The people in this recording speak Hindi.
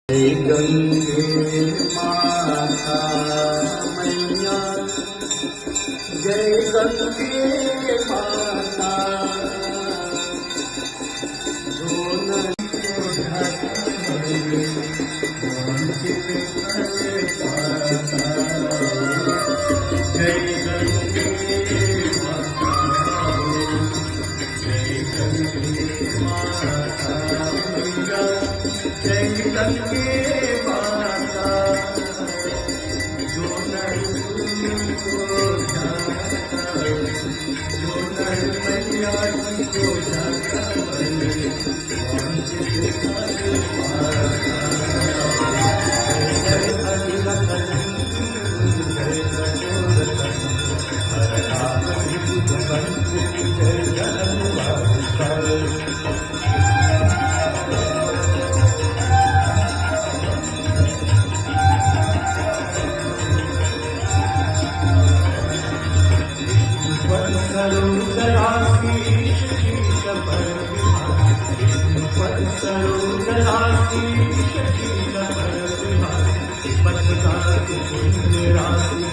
जय गंगे माता मैया, जय गंगे माता, जो नदियों धरती वंचित कर पाता। जय गंगे माता, जय गंगे माता मैया, जय गंगे माता, जो नर को जाता, जो नर मैया जी को जाता वंचित कर पाता। जय अधिरथन, जय प्रचोदन, हरनाथ विभुत, जय जगन्नाथ। सरोजरासी